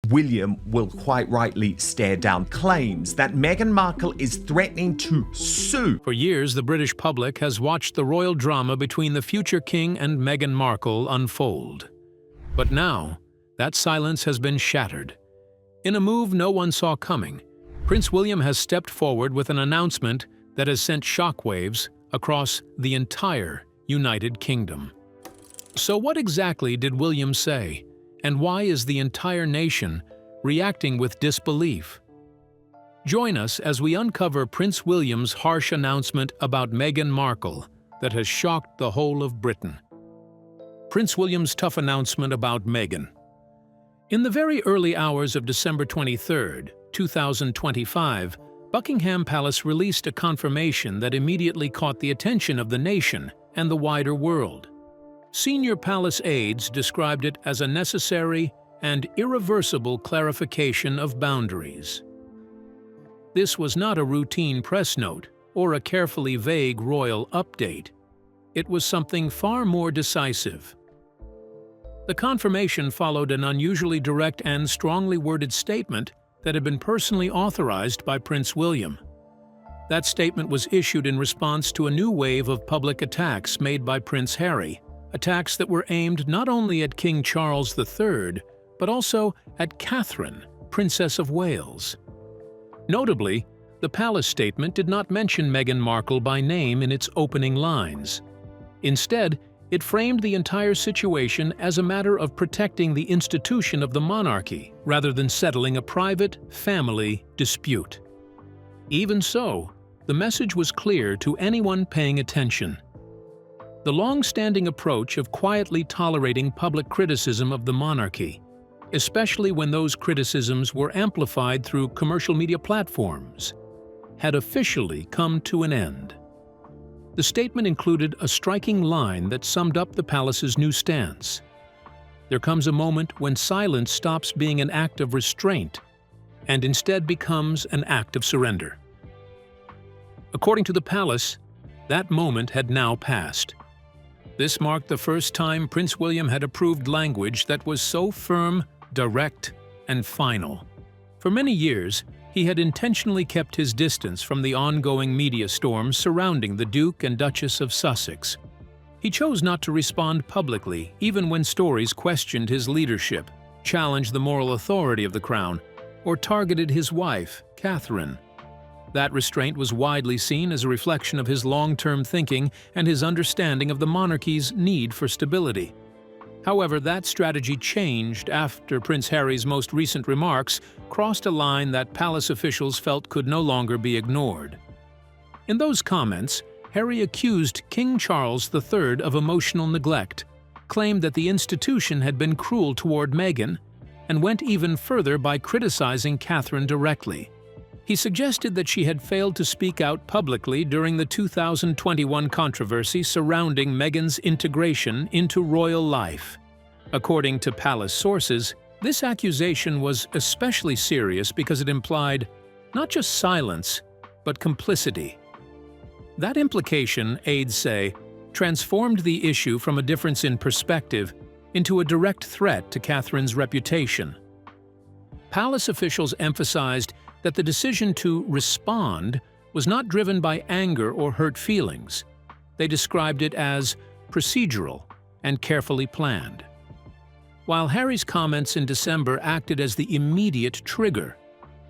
William will quite rightly stare down claims that Meghan Markle is threatening to sue. For years, the British public has watched the royal drama between the future King and Meghan Markle unfold. But now, that silence has been shattered. In a move no one saw coming, Prince William has stepped forward with an announcement that has sent shockwaves across the entire United Kingdom. So what exactly did William say, and why is the entire nation reacting with disbelief? Join us as we uncover Prince William's harsh announcement about Meghan Markle that has shocked the whole of Britain. Prince William's tough announcement about Meghan. In the very early hours of December 23, 2025, Buckingham Palace released a confirmation that immediately caught the attention of the nation and the wider world. Senior palace aides described it as a necessary and irreversible clarification of boundaries. This was not a routine press note or a carefully vague royal update. It was something far more decisive. The confirmation followed an unusually direct and strongly worded statement that had been personally authorized by Prince William. That statement was issued in response to a new wave of public attacks made by Prince Harry, attacks that were aimed not only at King Charles III, but also at Catherine, Princess of Wales. Notably, the palace statement did not mention Meghan Markle by name in its opening lines. Instead, it framed the entire situation as a matter of protecting the institution of the monarchy rather than settling a private, family dispute. Even so, the message was clear to anyone paying attention. The long-standing approach of quietly tolerating public criticism of the monarchy, especially when those criticisms were amplified through commercial media platforms, had officially come to an end. The statement included a striking line that summed up the palace's new stance. There comes a moment when silence stops being an act of restraint and instead becomes an act of surrender. According to the palace, that moment had now passed. This marked the first time Prince William had approved language that was so firm, direct, and final. For many years, he had intentionally kept his distance from the ongoing media storms surrounding the Duke and Duchess of Sussex. He chose not to respond publicly, even when stories questioned his leadership, challenged the moral authority of the crown, or targeted his wife, Catherine. That restraint was widely seen as a reflection of his long-term thinking and his understanding of the monarchy's need for stability. However, that strategy changed after Prince Harry's most recent remarks crossed a line that palace officials felt could no longer be ignored. In those comments, Harry accused King Charles III of emotional neglect, claimed that the institution had been cruel toward Meghan, and went even further by criticizing Catherine directly. He suggested that she had failed to speak out publicly during the 2021 controversy surrounding Meghan's integration into royal life. According to palace sources, this accusation was especially serious because it implied not just silence, but complicity. That implication, aides say, transformed the issue from a difference in perspective into a direct threat to Catherine's reputation. Palace officials emphasized that the decision to respond was not driven by anger or hurt feelings. They described it as procedural and carefully planned. While Harry's comments in December acted as the immediate trigger,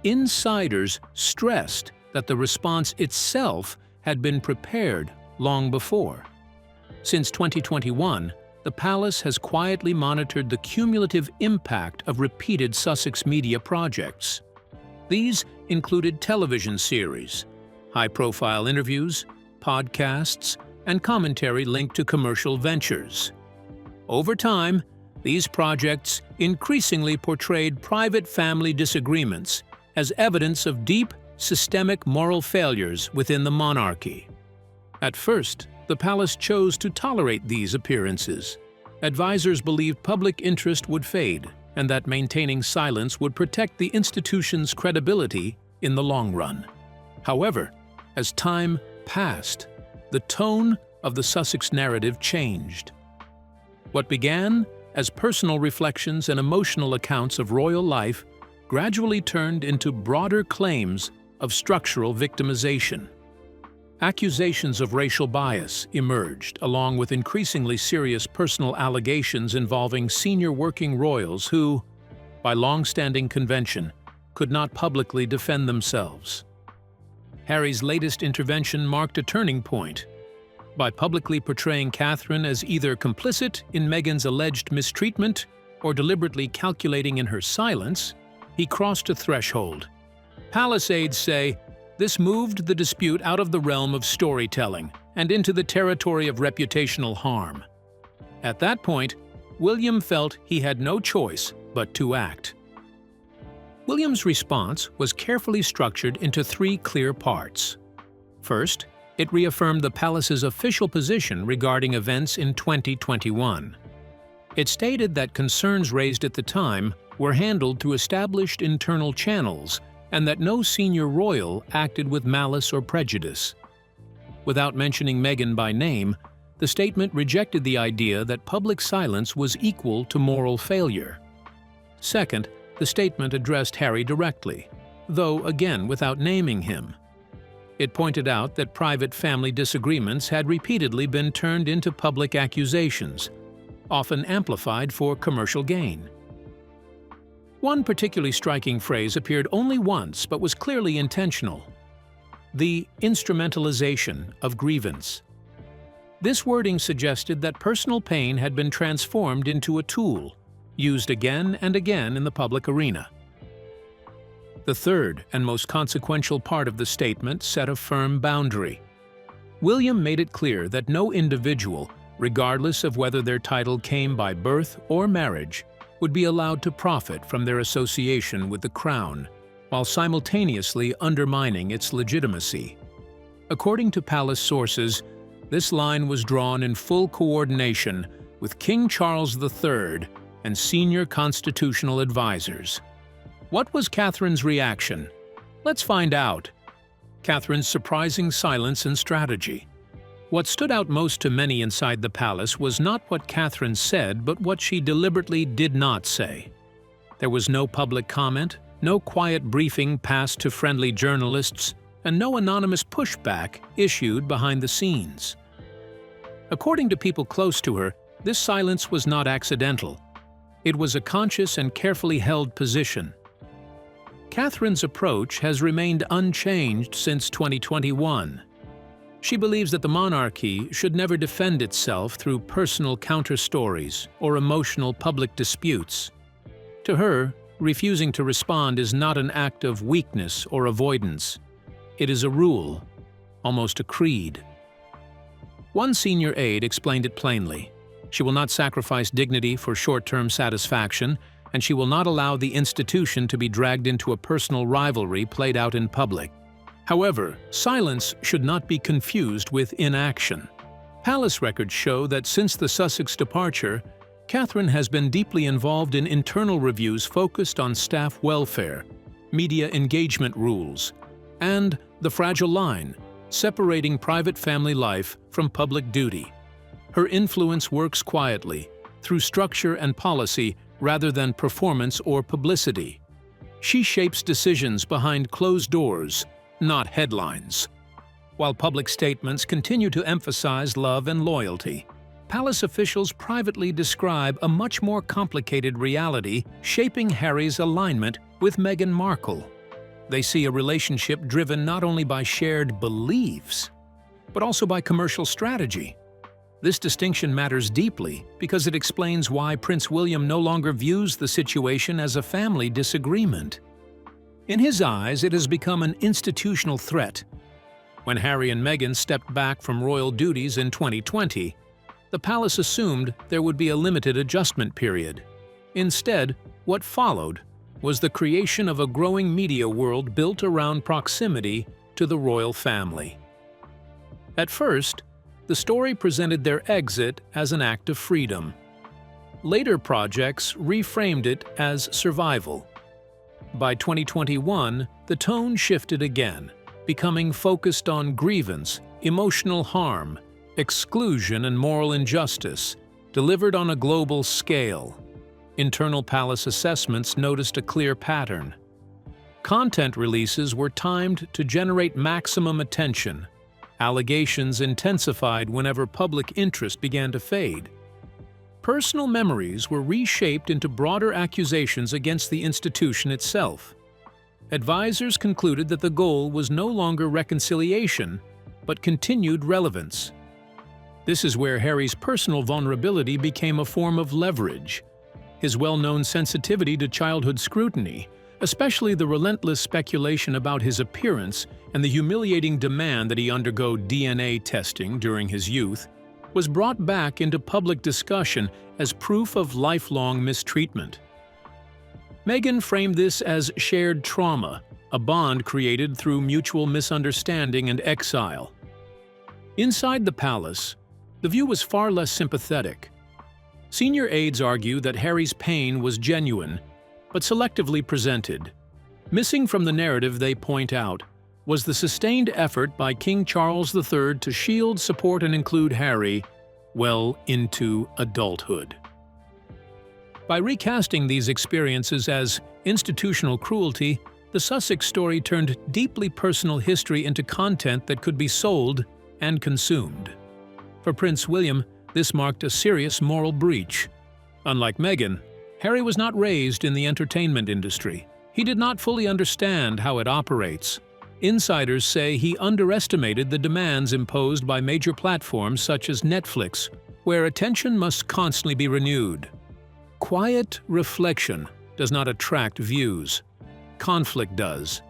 insiders stressed that the response itself had been prepared long before. Since 2021, the palace has quietly monitored the cumulative impact of repeated Sussex media projects. These included television series, high-profile interviews, podcasts, and commentary linked to commercial ventures. Over time, these projects increasingly portrayed private family disagreements as evidence of deep, systemic moral failures within the monarchy. At first, the palace chose to tolerate these appearances. Advisors believed public interest would fade, and that maintaining silence would protect the institution's credibility in the long run. However, as time passed, the tone of the Sussex narrative changed. What began as personal reflections and emotional accounts of royal life gradually turned into broader claims of structural victimization. Accusations of racial bias emerged, along with increasingly serious personal allegations involving senior working royals who, by long-standing convention, could not publicly defend themselves. Harry's latest intervention marked a turning point. By publicly portraying Catherine as either complicit in Meghan's alleged mistreatment or deliberately calculating in her silence, he crossed a threshold. Palace aides say this moved the dispute out of the realm of storytelling and into the territory of reputational harm. At that point, William felt he had no choice but to act. William's response was carefully structured into three clear parts. First, it reaffirmed the palace's official position regarding events in 2021. It stated that concerns raised at the time were handled through established internal channels and that no senior royal acted with malice or prejudice. Without mentioning Meghan by name, the statement rejected the idea that public silence was equal to moral failure. Second, the statement addressed Harry directly, though again without naming him. It pointed out that private family disagreements had repeatedly been turned into public accusations, often amplified for commercial gain. One particularly striking phrase appeared only once but was clearly intentional: the instrumentalization of grievance. This wording suggested that personal pain had been transformed into a tool, used again and again in the public arena. The third and most consequential part of the statement set a firm boundary. William made it clear that no individual, regardless of whether their title came by birth or marriage, would be allowed to profit from their association with the crown, while simultaneously undermining its legitimacy. According to palace sources, this line was drawn in full coordination with King Charles III and senior constitutional advisors. What was Catherine's reaction? Let's find out. Catherine's surprising silence and strategy. What stood out most to many inside the palace was not what Catherine said, but what she deliberately did not say. There was no public comment, no quiet briefing passed to friendly journalists, and no anonymous pushback issued behind the scenes. According to people close to her, this silence was not accidental. It was a conscious and carefully held position. Catherine's approach has remained unchanged since 2021. She believes that the monarchy should never defend itself through personal counter-stories or emotional public disputes. To her, refusing to respond is not an act of weakness or avoidance. It is a rule, almost a creed. One senior aide explained it plainly. She will not sacrifice dignity for short-term satisfaction, and she will not allow the institution to be dragged into a personal rivalry played out in public. However, silence should not be confused with inaction. Palace records show that since the Sussex departure, Catherine has been deeply involved in internal reviews focused on staff welfare, media engagement rules, and the fragile line, separating private family life from public duty. Her influence works quietly, through structure and policy rather than performance or publicity. She shapes decisions behind closed doors, not headlines. While public statements continue to emphasize love and loyalty, palace officials privately describe a much more complicated reality shaping Harry's alignment with Meghan Markle. They see a relationship driven not only by shared beliefs, but also by commercial strategy. This distinction matters deeply because it explains why Prince William no longer views the situation as a family disagreement. In his eyes, it has become an institutional threat. When Harry and Meghan stepped back from royal duties in 2020, the palace assumed there would be a limited adjustment period. Instead, what followed was the creation of a growing media world built around proximity to the royal family. At first, the story presented their exit as an act of freedom. Later projects reframed it as survival. By 2021, the tone shifted again, becoming focused on grievance, emotional harm, exclusion, and moral injustice, delivered on a global scale. Internal palace assessments noticed a clear pattern. Content releases were timed to generate maximum attention. Allegations intensified whenever public interest began to fade. Personal memories were reshaped into broader accusations against the institution itself. Advisors concluded that the goal was no longer reconciliation, but continued relevance. This is where Harry's personal vulnerability became a form of leverage. His well-known sensitivity to childhood scrutiny, especially the relentless speculation about his appearance and the humiliating demand that he undergo DNA testing during his youth, was brought back into public discussion as proof of lifelong mistreatment. Meghan framed this as shared trauma, a bond created through mutual misunderstanding and exile. Inside the palace, the view was far less sympathetic. Senior aides argue that Harry's pain was genuine, but selectively presented. Missing from the narrative, they point out, was the sustained effort by King Charles III to shield, support, and include Harry well into adulthood. By recasting these experiences as institutional cruelty, the Sussex story turned deeply personal history into content that could be sold and consumed. For Prince William, this marked a serious moral breach. Unlike Meghan, Harry was not raised in the entertainment industry. He did not fully understand how it operates. Insiders say he underestimated the demands imposed by major platforms such as Netflix, where attention must constantly be renewed. Quiet reflection does not attract views. Conflict does.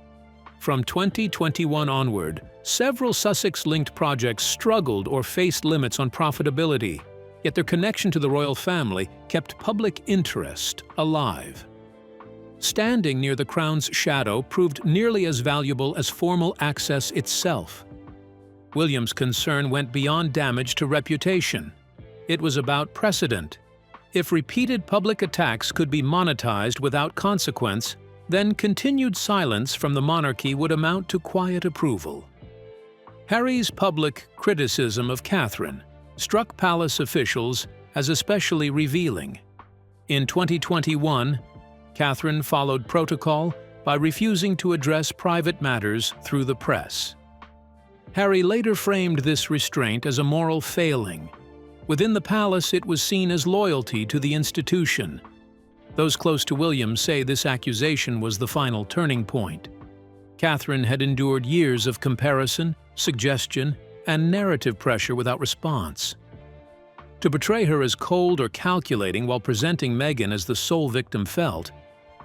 From 2021 onward, several Sussex-linked projects struggled or faced limits on profitability, yet their connection to the royal family kept public interest alive. Standing near the crown's shadow proved nearly as valuable as formal access itself. William's concern went beyond damage to reputation. It was about precedent. If repeated public attacks could be monetized without consequence, then continued silence from the monarchy would amount to quiet approval. Harry's public criticism of Catherine struck palace officials as especially revealing. In 2021, Catherine followed protocol by refusing to address private matters through the press. Harry later framed this restraint as a moral failing. Within the palace, it was seen as loyalty to the institution. Those close to William say this accusation was the final turning point. Catherine had endured years of comparison, suggestion, and narrative pressure without response. To portray her as cold or calculating while presenting Meghan as the sole victim felt,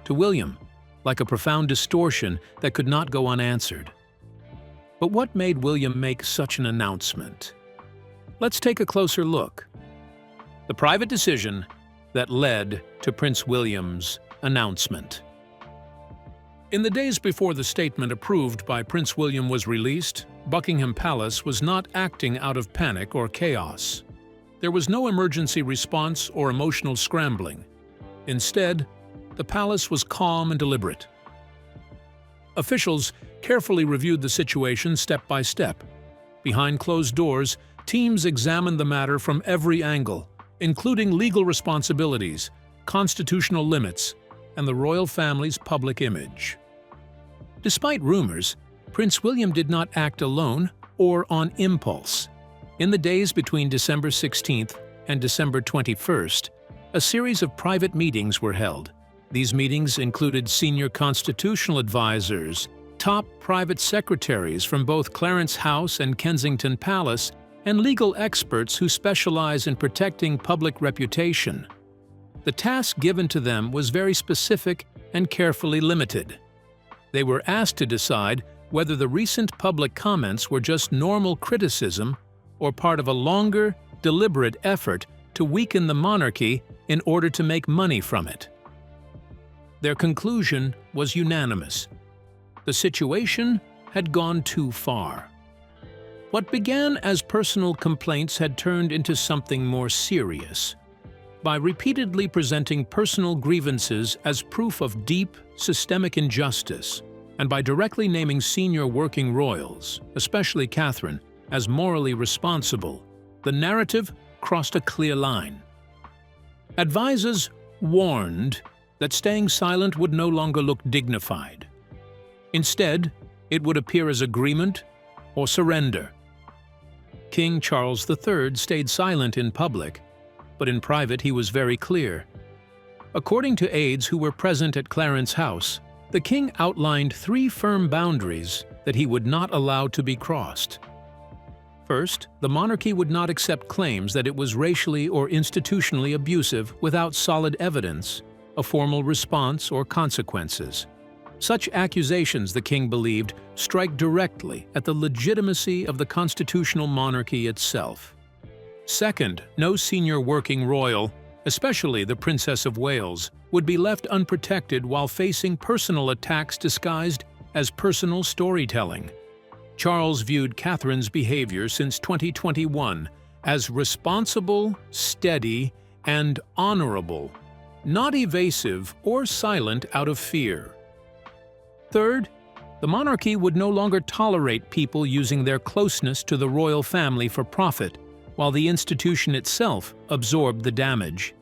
to William, like a profound distortion that could not go unanswered. But what made William make such an announcement? Let's take a closer look. The private decision that led to Prince William's announcement. In the days before the statement approved by Prince William was released, Buckingham Palace was not acting out of panic or chaos. There was no emergency response or emotional scrambling. Instead, the palace was calm and deliberate. Officials carefully reviewed the situation step by step. Behind closed doors, teams examined the matter from every angle, including legal responsibilities, constitutional limits, and the royal family's public image. Despite rumors, Prince William did not act alone or on impulse. In the days between December 16th and December 21st, a series of private meetings were held. These meetings included senior constitutional advisors, top private secretaries from both Clarence House and Kensington Palace, and legal experts who specialize in protecting public reputation. The task given to them was very specific and carefully limited. They were asked to decide whether the recent public comments were just normal criticism or part of a longer, deliberate effort to weaken the monarchy in order to make money from it. Their conclusion was unanimous. The situation had gone too far. What began as personal complaints had turned into something more serious. By repeatedly presenting personal grievances as proof of deep, systemic injustice, and by directly naming senior working royals, especially Catherine, as morally responsible, the narrative crossed a clear line. Advisors warned that staying silent would no longer look dignified. Instead, it would appear as agreement or surrender. King Charles III stayed silent in public, but in private he was very clear. According to aides who were present at Clarence House, the king outlined 3 firm boundaries that he would not allow to be crossed. First, the monarchy would not accept claims that it was racially or institutionally abusive without solid evidence, a formal response, or consequences. Such accusations, the king believed, strike directly at the legitimacy of the constitutional monarchy itself. Second, no senior working royal, especially the Princess of Wales, would be left unprotected while facing personal attacks disguised as personal storytelling. Charles viewed Catherine's behavior since 2021 as responsible, steady, and honorable, not evasive or silent out of fear. Third, the monarchy would no longer tolerate people using their closeness to the royal family for profit, while the institution itself absorbed the damage.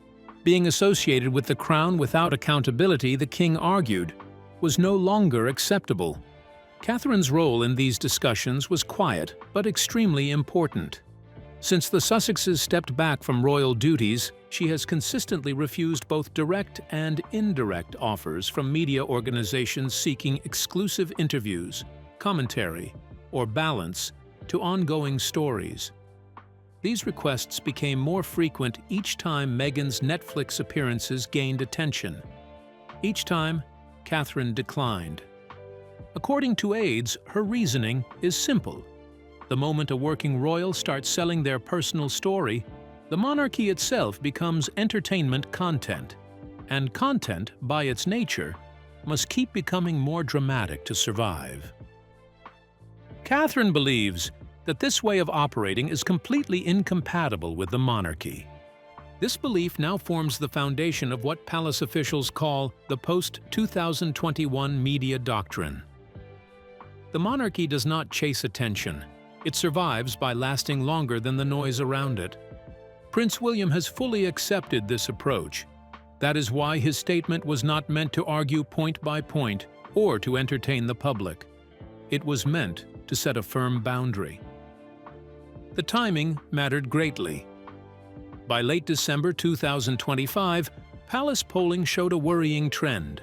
Being associated with the crown without accountability, the king argued, was no longer acceptable. Catherine's role in these discussions was quiet but extremely important. Since the Sussexes stepped back from royal duties, she has consistently refused both direct and indirect offers from media organizations seeking exclusive interviews, commentary, or balance to ongoing stories. These requests became more frequent each time Meghan's Netflix appearances gained attention. Each time, Catherine declined. According to aides, her reasoning is simple. The moment a working royal starts selling their personal story, the monarchy itself becomes entertainment content, and content, by its nature, must keep becoming more dramatic to survive. Catherine believes that this way of operating is completely incompatible with the monarchy. This belief now forms the foundation of what palace officials call the post-2021 media doctrine. The monarchy does not chase attention. It survives by lasting longer than the noise around it. Prince William has fully accepted this approach. That is why his statement was not meant to argue point by point or to entertain the public. It was meant to set a firm boundary. The timing mattered greatly. By late December 2025, palace polling showed a worrying trend.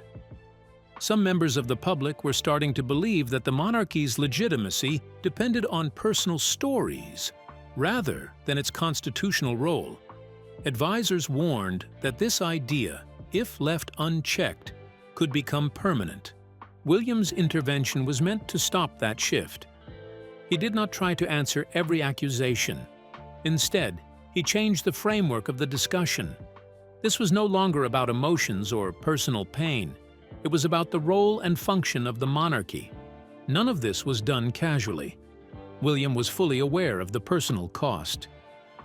Some members of the public were starting to believe that the monarchy's legitimacy depended on personal stories rather than its constitutional role. Advisors warned that this idea, if left unchecked, could become permanent. William's intervention was meant to stop that shift. He did not try to answer every accusation. Instead, he changed the framework of the discussion. This was no longer about emotions or personal pain. It was about the role and function of the monarchy. None of this was done casually. William was fully aware of the personal cost.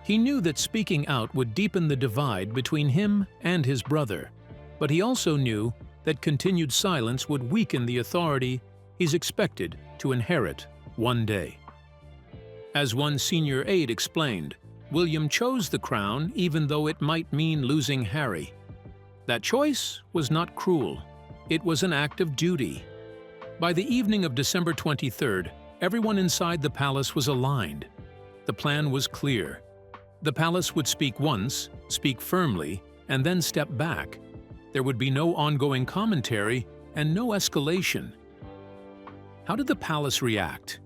He knew that speaking out would deepen the divide between him and his brother, but he also knew that continued silence would weaken the authority he's expected to inherit one day. As one senior aide explained, William chose the crown even though it might mean losing Harry. That choice was not cruel. It was an act of duty. By the evening of December 23rd, everyone inside the palace was aligned. The plan was clear. The palace would speak once, speak firmly, and then step back. There would be no ongoing commentary and no escalation. How did the palace react?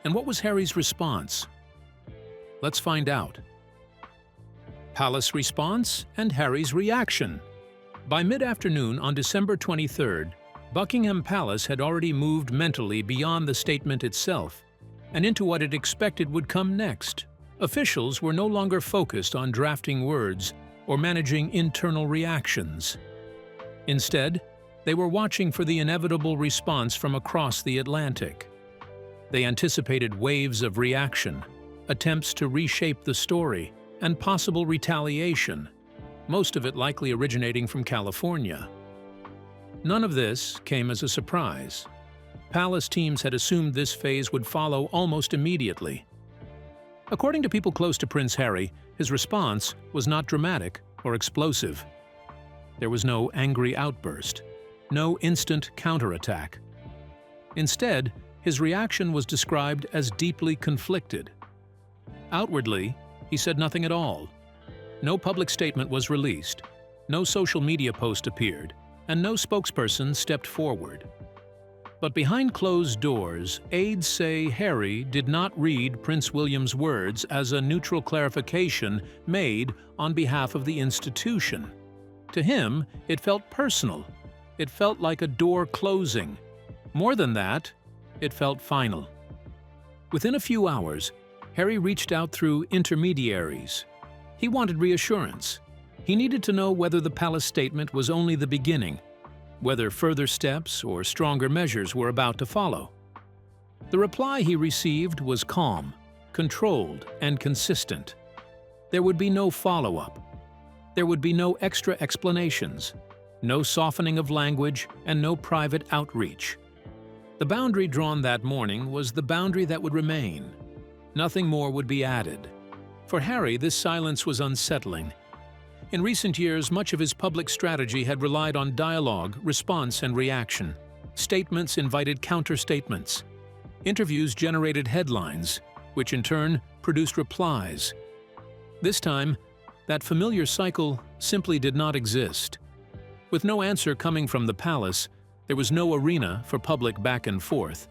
And what was Harry's response? Let's find out. Palace response and Harry's reaction. By mid-afternoon on December 23rd, Buckingham Palace had already moved mentally beyond the statement itself and into what it expected would come next. Officials were no longer focused on drafting words or managing internal reactions. Instead, they were watching for the inevitable response from across the Atlantic. They anticipated waves of reaction, attempts to reshape the story, and possible retaliation, most of it likely originating from California. None of this came as a surprise. Palace teams had assumed this phase would follow almost immediately. According to people close to Prince Harry, his response was not dramatic, or explosive. There was no angry outburst, no instant counterattack. Instead, his reaction was described as deeply conflicted. Outwardly, he said nothing at all. No public statement was released, no social media post appeared, and no spokesperson stepped forward. But behind closed doors, aides say Harry did not read Prince William's words as a neutral clarification made on behalf of the institution. To him, it felt personal. It felt like a door closing. More than that, it felt final. Within a few hours, Harry reached out through intermediaries. He wanted reassurance. He needed to know whether the palace statement was only the beginning, whether further steps or stronger measures were about to follow. The reply he received was calm, controlled, and consistent. There would be no follow-up. There would be no extra explanations, no softening of language, and no private outreach. The boundary drawn that morning was the boundary that would remain. Nothing more would be added. For Harry, this silence was unsettling. In recent years, much of his public strategy had relied on dialogue, response, and reaction. Statements invited counter-statements. Interviews generated headlines, which in turn produced replies. This time, that familiar cycle simply did not exist. With no answer coming from the palace, there was no arena for public back and forth.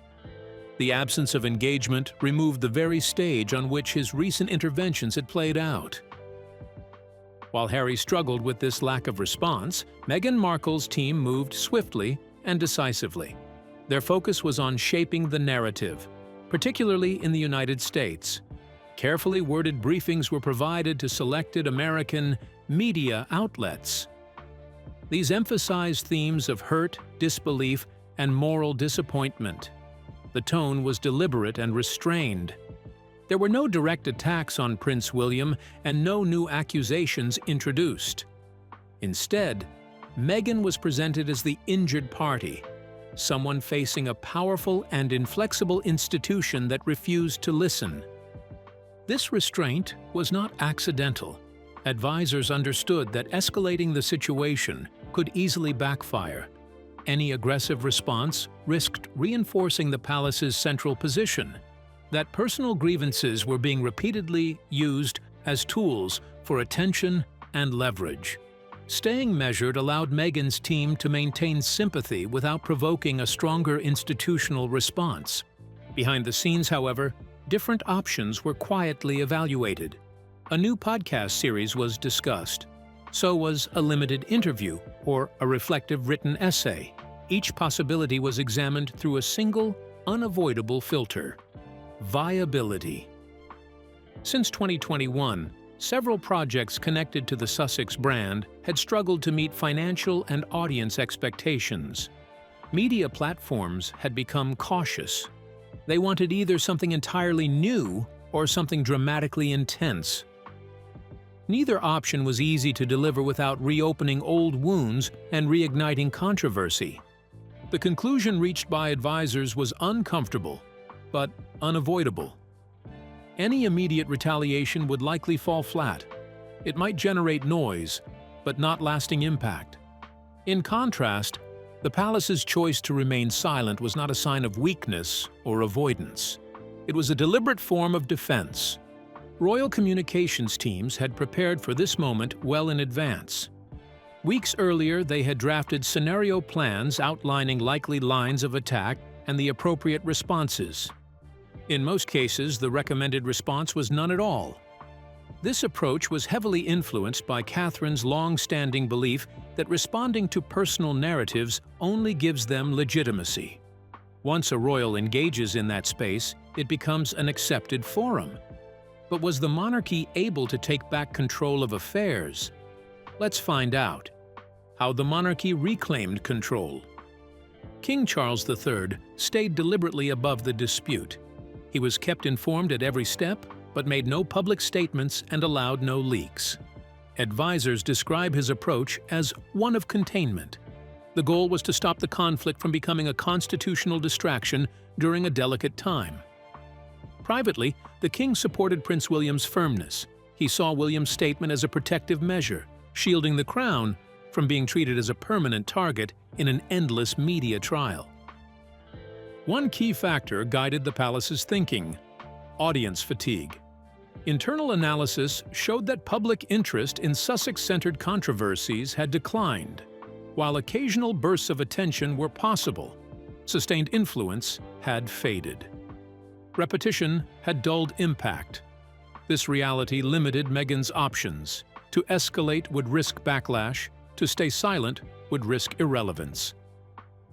The absence of engagement removed the very stage on which his recent interventions had played out. While Harry struggled with this lack of response, Meghan Markle's team moved swiftly and decisively. Their focus was on shaping the narrative, particularly in the United States. Carefully worded briefings were provided to selected American media outlets. These emphasized themes of hurt, disbelief, and moral disappointment. The tone was deliberate and restrained. There were no direct attacks on Prince William and no new accusations introduced. Instead, Meghan was presented as the injured party, someone facing a powerful and inflexible institution that refused to listen. This restraint was not accidental. Advisors understood that escalating the situation could easily backfire. Any aggressive response risked reinforcing the palace's central position, that personal grievances were being repeatedly used as tools for attention and leverage. Staying measured allowed Meghan's team to maintain sympathy without provoking a stronger institutional response. Behind the scenes, however, different options were quietly evaluated. A new podcast series was discussed. So was a limited interview or a reflective written essay. Each possibility was examined through a single, unavoidable filter: viability. Since 2021, several projects connected to the Sussex brand had struggled to meet financial and audience expectations. Media platforms had become cautious. They wanted either something entirely new or something dramatically intense. Neither option was easy to deliver without reopening old wounds and reigniting controversy. The conclusion reached by advisors was uncomfortable, but unavoidable. Any immediate retaliation would likely fall flat. It might generate noise, but not lasting impact. In contrast, the palace's choice to remain silent was not a sign of weakness or avoidance. It was a deliberate form of defense. Royal communications teams had prepared for this moment well in advance. Weeks earlier, they had drafted scenario plans outlining likely lines of attack and the appropriate responses. In most cases, the recommended response was none at all. This approach was heavily influenced by Catherine's long-standing belief that responding to personal narratives only gives them legitimacy. Once a royal engages in that space, it becomes an accepted forum. But was the monarchy able to take back control of affairs? Let's find out how the monarchy reclaimed control. King Charles III stayed deliberately above the dispute. He was kept informed at every step, but made no public statements and allowed no leaks. Advisors describe his approach as one of containment. The goal was to stop the conflict from becoming a constitutional distraction during a delicate time. Privately, the king supported Prince William's firmness. He saw William's statement as a protective measure, shielding the crown from being treated as a permanent target in an endless media trial. One key factor guided the palace's thinking: audience fatigue. Internal analysis showed that public interest in Sussex-centered controversies had declined. While occasional bursts of attention were possible, sustained influence had faded. Repetition had dulled impact. This reality limited Meghan's options. To escalate would risk backlash, to stay silent would risk irrelevance.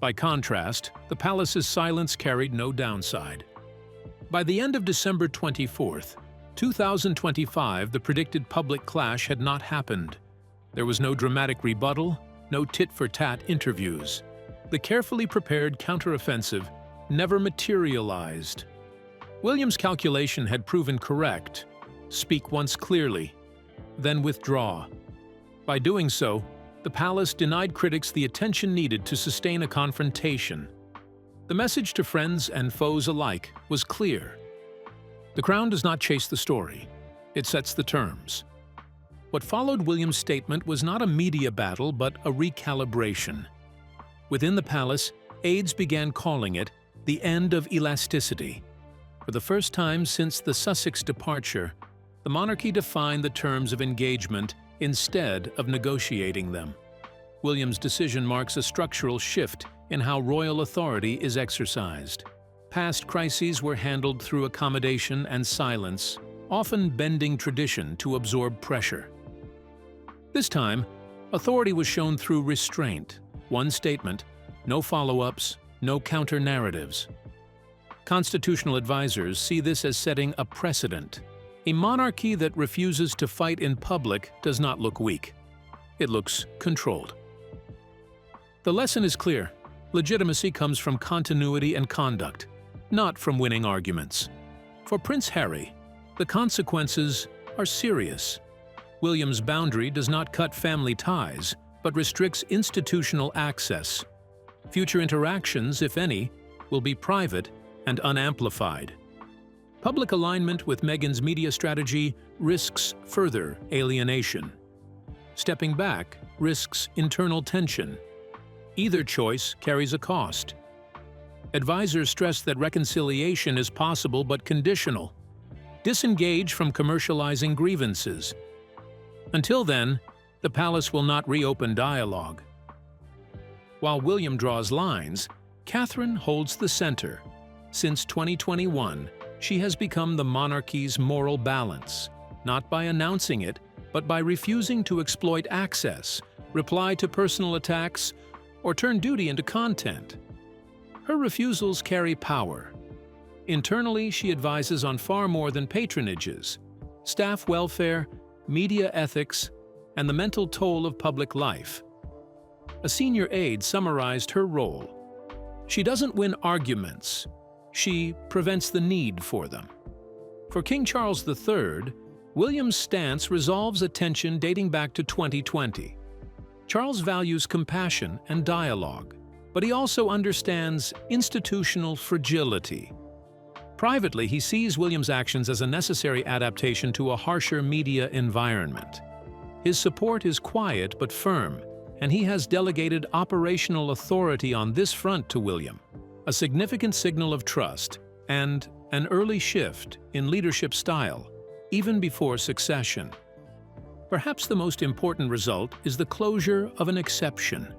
By contrast, the palace's silence carried no downside. By the end of December 24th, 2025, the predicted public clash had not happened. There was no dramatic rebuttal, no tit-for-tat interviews. The carefully prepared counteroffensive never materialized. William's calculation had proven correct: speak once clearly, then withdraw. By doing so, the palace denied critics the attention needed to sustain a confrontation. The message to friends and foes alike was clear. The Crown does not chase the story, it sets the terms. What followed William's statement was not a media battle but a recalibration. Within the palace, aides began calling it the end of elasticity. For the first time since the Sussex departure, the monarchy defined the terms of engagement instead of negotiating them. William's decision marks a structural shift in how royal authority is exercised. Past crises were handled through accommodation and silence, often bending tradition to absorb pressure. This time, authority was shown through restraint. One statement, no follow-ups, no counter-narratives. Constitutional advisors see this as setting a precedent. A monarchy that refuses to fight in public does not look weak. It looks controlled. The lesson is clear. Legitimacy comes from continuity and conduct, not from winning arguments. For Prince Harry, the consequences are serious. William's boundary does not cut family ties, but restricts institutional access. Future interactions, if any, will be private and unamplified. Public alignment with Meghan's media strategy risks further alienation. Stepping back risks internal tension. Either choice carries a cost. Advisors stress that reconciliation is possible but conditional. Disengage from commercializing grievances. Until then, the palace will not reopen dialogue. While William draws lines, Catherine holds the center. Since 2021, she has become the monarchy's moral balance, not by announcing it, but by refusing to exploit access, reply to personal attacks, or turn duty into content. Her refusals carry power. Internally, she advises on far more than patronages: staff welfare, media ethics, and the mental toll of public life. A senior aide summarized her role. She doesn't win arguments. She prevents the need for them. For King Charles III, William's stance resolves a tension dating back to 2020. Charles values compassion and dialogue, but he also understands institutional fragility. Privately, he sees William's actions as a necessary adaptation to a harsher media environment. His support is quiet but firm, and he has delegated operational authority on this front to William, a significant signal of trust and an early shift in leadership style, even before succession. Perhaps the most important result is the closure of an exception.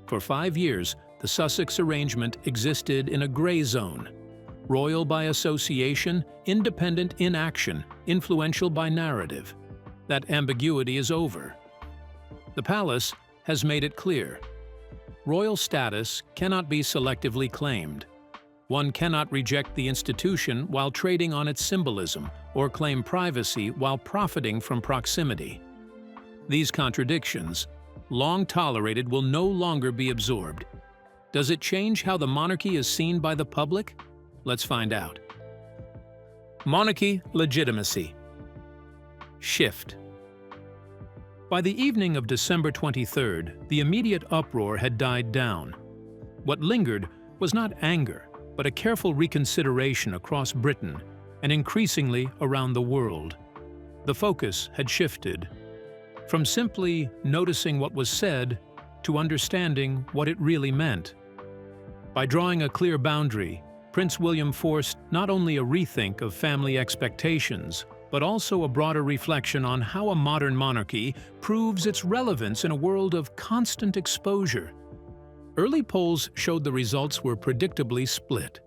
For 5 years, the Sussex arrangement existed in a gray zone. Royal by association, independent in action, influential by narrative. That ambiguity is over. The palace has made it clear. Royal status cannot be selectively claimed. One cannot reject the institution while trading on its symbolism, or claim privacy while profiting from proximity. These contradictions, long tolerated, will no longer be absorbed. Does it change how the monarchy is seen by the public? Let's find out. Monarchy legitimacy. Shift. By the evening of December 23rd, the immediate uproar had died down. What lingered was not anger, but a careful reconsideration across Britain and increasingly around the world. The focus had shifted. from simply noticing what was said to understanding what it really meant. By drawing a clear boundary, Prince William forced not only a rethink of family expectations, but also a broader reflection on how a modern monarchy proves its relevance in a world of constant exposure. Early polls showed the results were predictably split.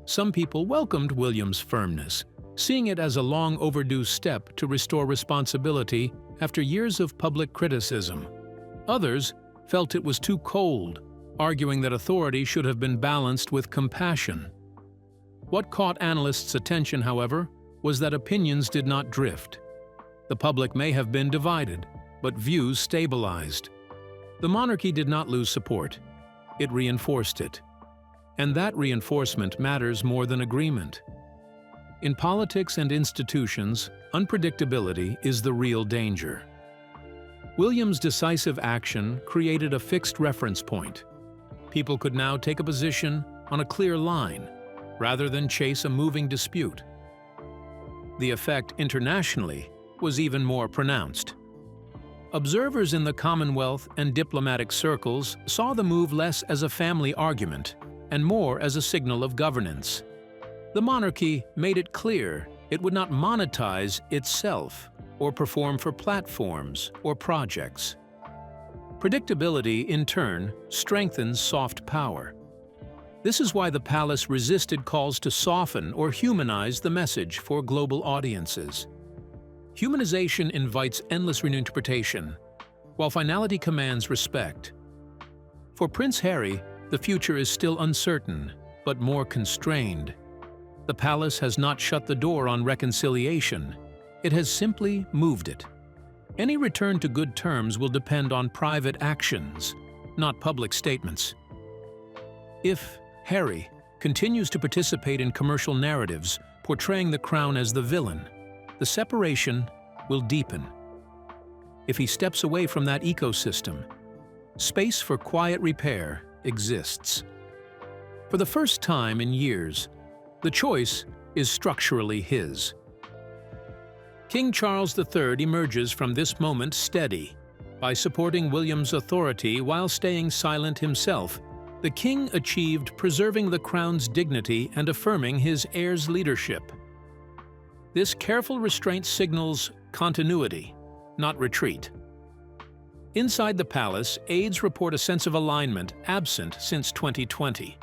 Some people welcomed William's firmness, seeing it as a long overdue step to restore responsibility after years of public criticism. Others felt it was too cold, arguing that authority should have been balanced with compassion. What caught analysts' attention, however, was that opinions did not drift. The public may have been divided, but views stabilized. The monarchy did not lose support. It reinforced it. And that reinforcement matters more than agreement. In politics and institutions, unpredictability is the real danger. William's decisive action created a fixed reference point. People could now take a position on a clear line, rather than chase a moving dispute. The effect internationally was even more pronounced. Observers in the Commonwealth and diplomatic circles saw the move less as a family argument and more as a signal of governance. The monarchy made it clear it would not monetize itself or perform for platforms or projects. Predictability, in turn, strengthens soft power. This is why the palace resisted calls to soften or humanize the message for global audiences. Humanization invites endless reinterpretation, while finality commands respect. For Prince Harry, the future is still uncertain, but more constrained. The palace has not shut the door on reconciliation. It has simply moved it. Any return to good terms will depend on private actions, not public statements. If Harry continues to participate in commercial narratives portraying the crown as the villain, the separation will deepen. If he steps away from that ecosystem, space for quiet repair exists. For the first time in years, the choice is structurally his. King Charles III emerges from this moment steady. By supporting William's authority while staying silent himself, the king achieved preserving the crown's dignity and affirming his heir's leadership. This careful restraint signals continuity, not retreat. Inside the palace, aides report a sense of alignment absent since 2020.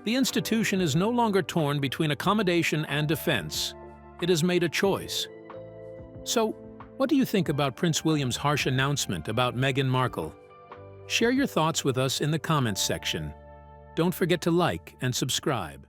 The institution is no longer torn between accommodation and defense. It has made a choice. So, what do you think about Prince William's harsh announcement about Meghan Markle? Share your thoughts with us in the comments section. Don't forget to like and subscribe.